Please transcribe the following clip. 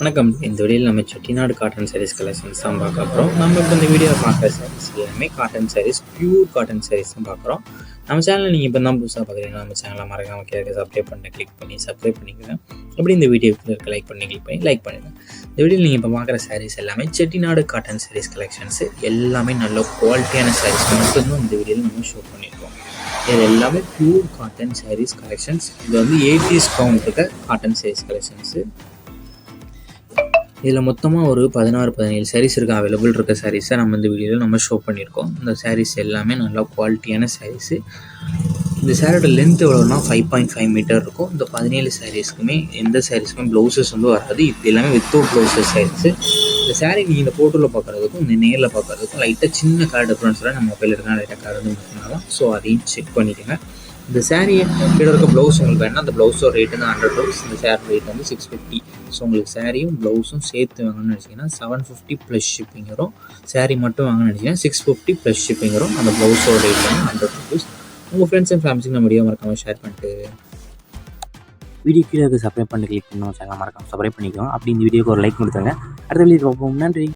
வணக்கம். இந்த வீடியோவில் நம்ம செட்டிநாடு காட்டன் சாரீஸ் கலெக்ஷன்ஸ் தான் பார்க்க போகிறோம். நம்ம இப்போ இந்த வீடியோவை பார்க்குற சாரீஸ் எல்லாமே cotton saris, pure cotton saris தான் பார்க்குறோம். நம்ம சேனலில் நீங்கள் இப்போ தான் புதுசாக பார்க்குறீங்கன்னா நம்ம சேனலை மறக்காமல் கேட்க சப்ஸ்கிரைப் பண்ண கிளிக் பண்ணி சப்ஸ்கிரைப் பண்ணிக்கோங்க. அப்படி இந்த வீடியோக்கு இருக்க லைக் பண்ணி கிளிக் பண்ணி லைக் பண்ணுங்கள். இந்த வீடியோவில் நீங்கள் இப்போ பார்க்குற சாரீஸ் எல்லாமே செட்டிநாடு காட்டன் சாரீஸ் கலெக்ஷன்ஸு எல்லாமே நல்ல குவாலிட்டியான சாரீஸ் மட்டும்தான் இந்த வீடியோவில் நம்ம ஷோ பண்ணியிருக்கோம். இது எல்லாமே பியூர் காட்டன் சாரீஸ் கலெக்ஷன்ஸ். இது வந்து 80s count cotton saris collections. இதில் மொத்தமாக ஒரு 16-17 சாரீஸ் அவைலபிள் இருக்க சாரீஸை நம்ம இந்த வீடியோவில் நம்ம ஷோ பண்ணியிருக்கோம். இந்த சாரீஸ் எல்லாமே நல்லா குவாலிட்டியான சாரீஸு. இந்த சாரியோட லென்த் எவ்வளோனா 5.5 மீட்டர் இருக்கும். இந்த 17 சாரீஸ்க்குமே எந்த சாரீஸ்க்குமே ப்ளவுசஸ் வந்து வராது. இது எல்லாமே வித்தவுட் ப்ளவுசஸ் சாரீஸு. இந்த சாரீ நீங்கள் இந்த ஃபோட்டோவில் பார்க்குறதுக்கும் இந்த நேரில் பார்க்குறதுக்கும் லைட்டாக சின்ன கலர் டிஃப்ரென்ஸில் நம்ம மொபைல் இருக்கா லைட்டாக கலர் வந்து பண்ணலாம். ஸோ அதையும் செக் பண்ணிக்கோங்க. இந்த சாரீ கீழே இருக்க ப்ளவுஸ் உங்களுக்கு வேணால் அந்த ப்ளவுஸோட ரேட் வந்து 100 ரூபீஸ். இந்த சாரீ ரேட் வந்து 650. ஸோ உங்களுக்கு சாரியும் ப்ளவுஸும் சேர்த்து வாங்கணும்னு நினச்சிங்கன்னா 750 ப்ளஸ் ஷிப்பிங் வரும். சாரீ மட்டும் வாங்கணும்னு நினச்சிங்கன்னா 650 ப்ளஸ் ஷிப்பிங் வரும். அந்த ப்ளவுஸோட ரேட் வந்து 100 ரூபீஸ். உங்கள் ஃப்ரெண்ட்ஸ் அண்ட் ஃபேமிலிக்கு நம்ம வீடியோ மறக்காமல் ஷேர் பண்ணிட்டு வீடியோ கீழே சப்ஸ்கிரைப் பண்ணி கிளிக் பண்ணணும். சேனல் மறக்காமல் சப்ஸ்கிரைப் பண்ணிக்கோங்க. அப்படி இந்த வீடியோக்கு ஒரு லைக் கொடுத்துருங்க. அடுத்த வீடியோ பார்ப்போம். நன்றி.